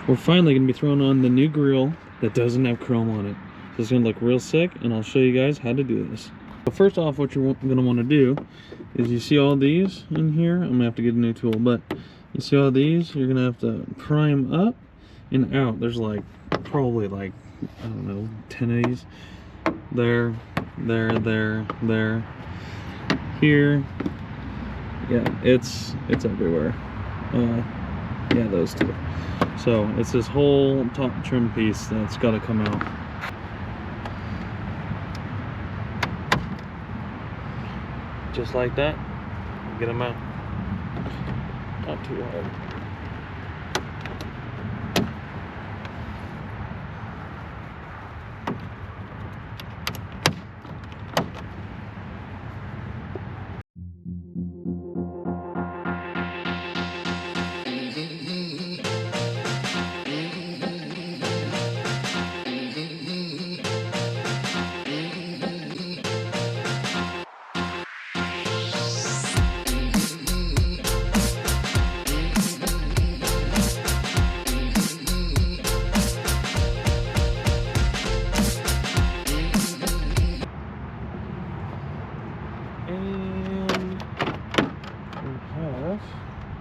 we're finally going to be throwing on the new grill that doesn't have chrome on it. So it's going to look real sick, and I'll show you guys how to do this. So first off, what you're going to want to do is, you see all these in here? I'm going to have to get a new tool, but you see all these? You're going to have to prime up and out. There's like probably like, I don't know, 10 of these. There, here. Yeah, it's everywhere. Yeah, those two. So it's this whole top trim piece that's got to come out. Just like that. Get them out. Not too hard.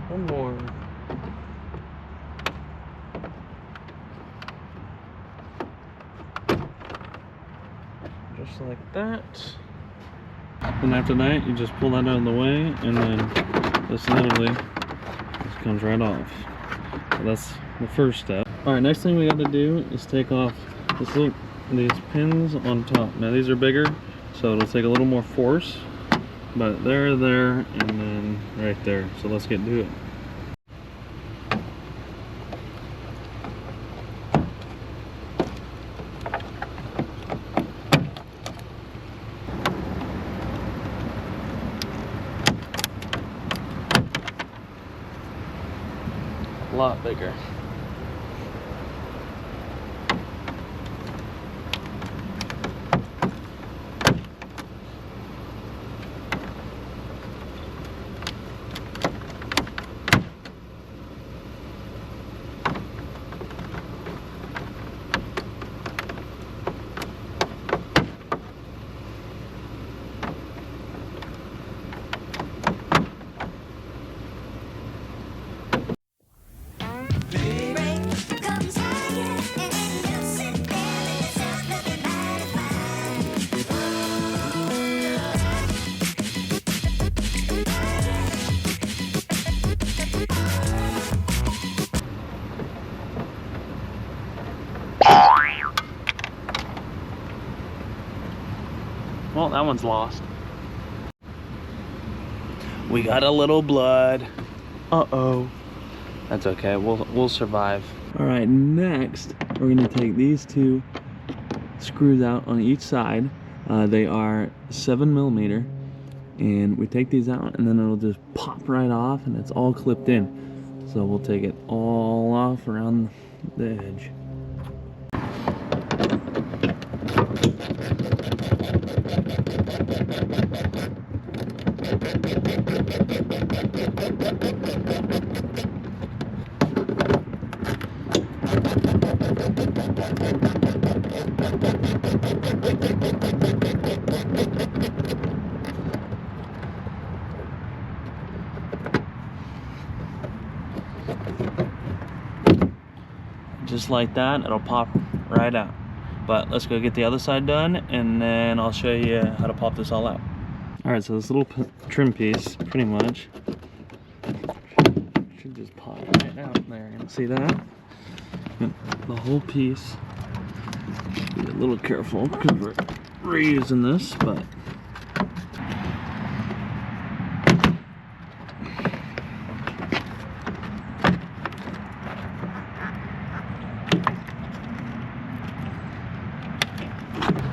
One more. Just like that. And after that, you just pull that out of the way, and then this literally just comes right off. So that's the first step. Alright, next thing we got to do is take off these pins on top. Now these are bigger, so it'll take a little more force, but they're there and then right there. So let's get to it. A lot bigger. Well, that one's lost. We got a little blood. Uh-oh. That's okay, we'll survive. All right, next we're gonna take these two screws out on each side. They are 7mm, and we take these out and then it'll just pop right off and it's all clipped in. So we'll take it all off around the edge. Just like that, it'll pop right out. But let's go get the other side done, and then I'll show you how to pop this all out. Alright, so this little trim piece, pretty much, should just pop right out there. You see that? And the whole piece. Be a little careful because we're reusing this, but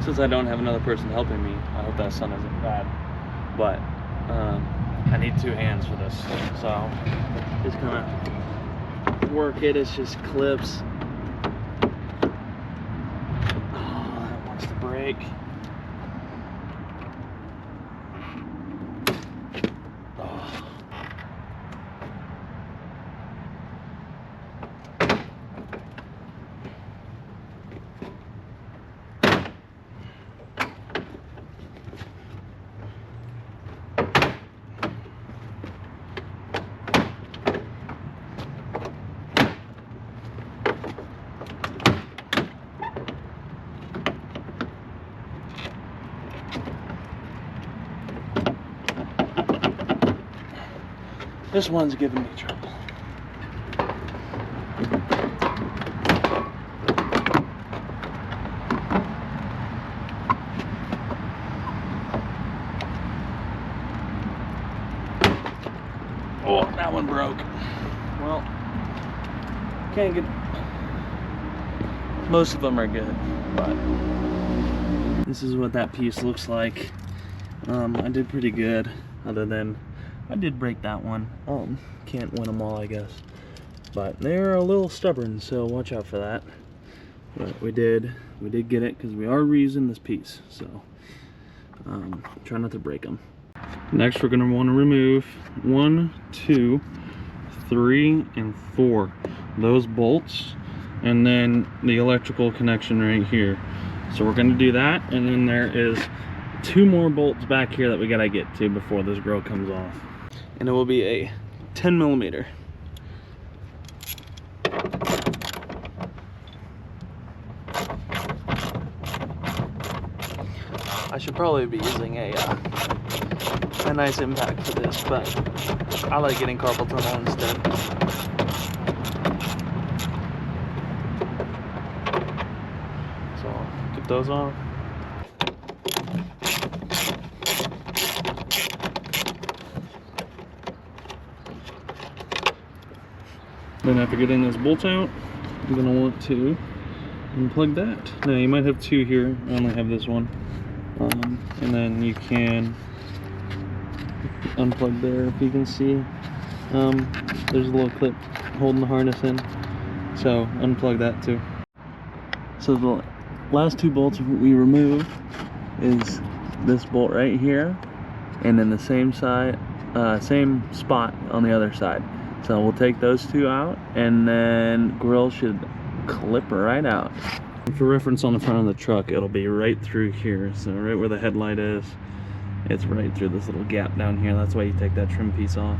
since I don't have another person helping me, I hope that sun isn't bad, but I need 2 hands for this, so just kind of work it. It's just clips. Oh, that wants to break. This one's giving me trouble. Oh, that one broke. Well, can't get... Most of them are good, but this is what that piece looks like. I did pretty good, other than I did break that one. Can't win them all, I guess. But they're a little stubborn, so watch out for that. But we did get it because we are reusing this piece, so try not to break them. Next, we're gonna want to remove 1, 2, 3, and 4 those bolts, and then the electrical connection right here. So we're gonna do that, and then there is 2 more bolts back here that we gotta get to before this grill comes off. And it will be a 10mm. I should probably be using a nice impact for this, but I like getting carpal tunnel instead. So I'll get those on. Then after getting those bolts out, you're gonna want to unplug that. Now you might have 2 here. I only have this one. And then you can unplug there. If you can see, there's a little clip holding the harness in, so unplug that too. So the last 2 bolts we remove is this bolt right here, and then the same side, same spot on the other side. So we'll take those 2 out, and then grill should clip right out. For reference, on the front of the truck, it'll be right through here. So right where the headlight is, it's right through this little gap down here. That's why you take that trim piece off.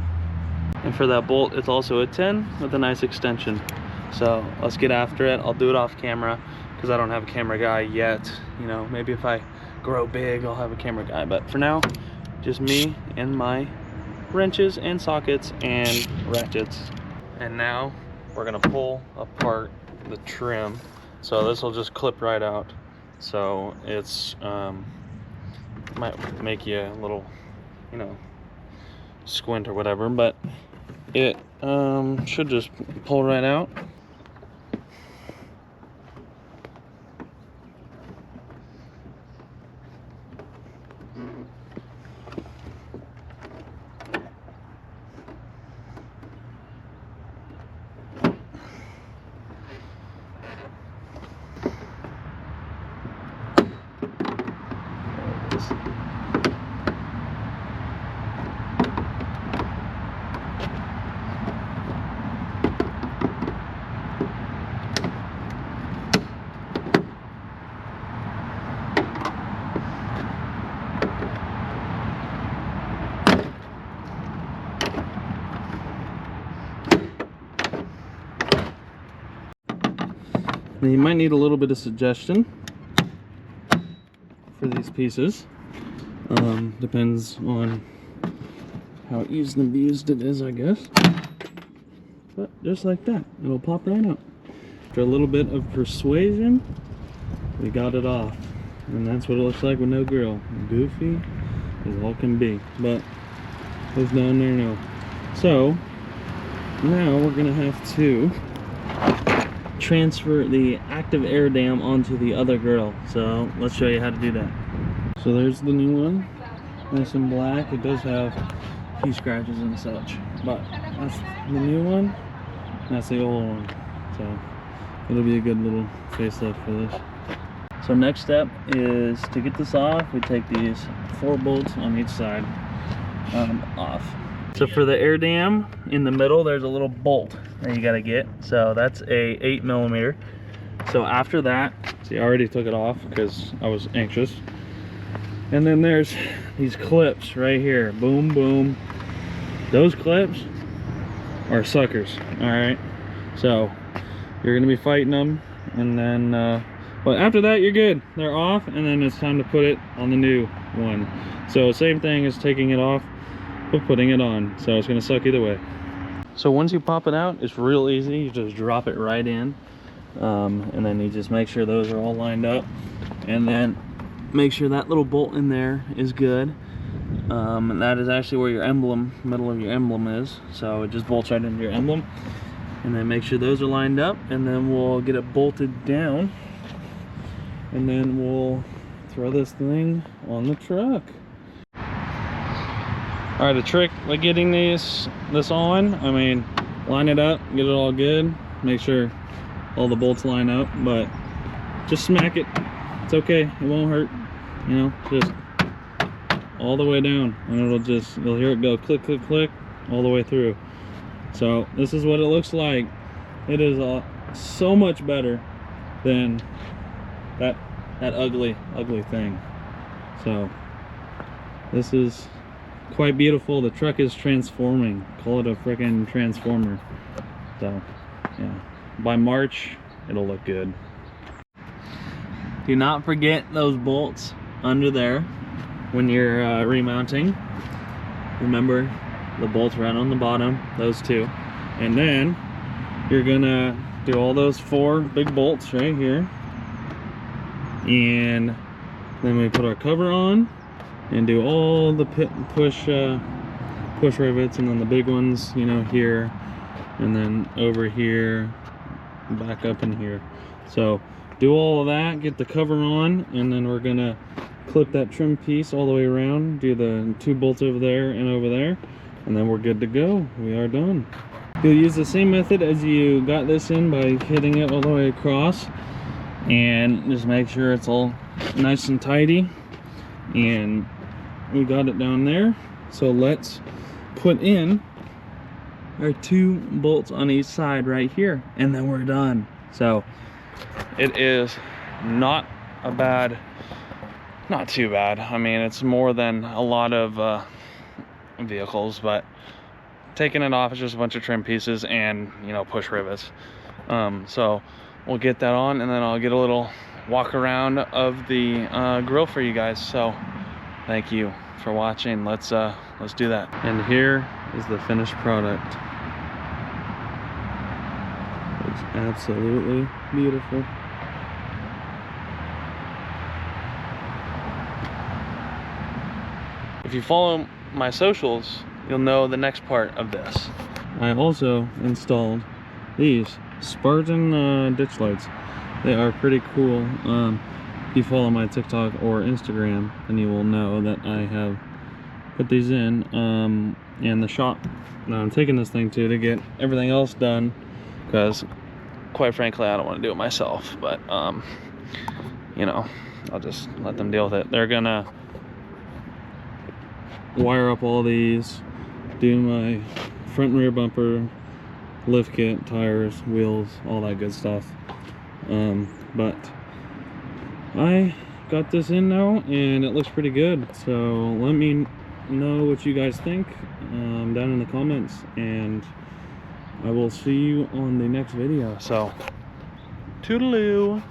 And for that bolt, it's also a 10 with a nice extension. So let's get after it. I'll do it off camera because I don't have a camera guy yet. You know, maybe if I grow big, I'll have a camera guy. But for now, just me and my wrenches and sockets and ratchets. And now we're gonna pull apart the trim. So this will just clip right out. So it's might make you a little, you know, squint or whatever, but it should just pull right out. Now you might need a little bit of suggestion for these pieces. Depends on how used and abused it is, I guess. But just like that, it'll pop right out. After a little bit of persuasion, we got it off. And that's what it looks like with no grill. Goofy as all can be. But it's down there now. So now we're gonna have to transfer the active AirDam onto the other grill. So let's show you how to do that. So there's the new one, nice and black. It does have a few scratches and such, but that's the new one, that's the old one. So it'll be a good little facelift for this. So next step is to get this off. We take these 4 bolts on each side off. So for the AirDam, in the middle there's a little bolt that you gotta get. So that's a 8mm. So after that, see, I already took it off because I was anxious. And then there's these clips right here. Boom, boom. Those clips are suckers. All right. So you're gonna be fighting them, and then but after that you're good. They're off, and then it's time to put it on the new one. So same thing as taking it off. of putting it on, so it's gonna suck either way. So once you pop it out, it's real easy. You just drop it right in, and then you just make sure those are all lined up, and then make sure that little bolt in there is good. And that is actually where your emblem, middle of your emblem is, so it just bolts right into your emblem. And then make sure those are lined up, and then we'll get it bolted down, and then we'll throw this thing on the truck. All right, the trick with getting this on, I mean, line it up, get it all good, make sure all the bolts line up, but just smack it. It's okay, it won't hurt, you know, just all the way down, and you'll hear it go click, click, click all the way through. So this is what it looks like. It is so much better than that ugly thing. So this is quite beautiful. The truck is transforming. Call it a freaking transformer. So yeah, by March it'll look good. Do not forget those bolts under there when you're remounting. Remember the bolts right on the bottom, those two, and then you're gonna do all those 4 big bolts right here, and then we put our cover on and do all the push rivets, and then the big ones, you know, here, and then over here, back up in here. So do all of that, get the cover on, and then we're gonna clip that trim piece all the way around, do the 2 bolts over there and over there, and then we're good to go. We are done. You'll use the same method as you got this in by hitting it all the way across, and just make sure it's all nice and tidy. And we got it down there, so let's put in our 2 bolts on each side right here, and then we're done. So it is not too bad. I mean, it's more than a lot of vehicles, but taking it off is just a bunch of trim pieces and, you know, push rivets. So we'll get that on, and then I'll get a little walk around of the grill for you guys. So thank you for watching. Let's do that. And here is the finished product. It's absolutely beautiful. If you follow my socials, you'll know the next part of this. I also installed these Spartan ditch lights. They are pretty cool. If you follow my TikTok or Instagram, then you will know that I have put these in the shop. Now I'm taking this thing to get everything else done, because quite frankly I don't want to do it myself, but you know, I'll just let them deal with it. They're gonna wire up all these, do my front and rear bumper, lift kit, tires, wheels, all that good stuff. But I got this in now, and it looks pretty good. So let me know what you guys think down in the comments, and I will see you on the next video. So toodaloo.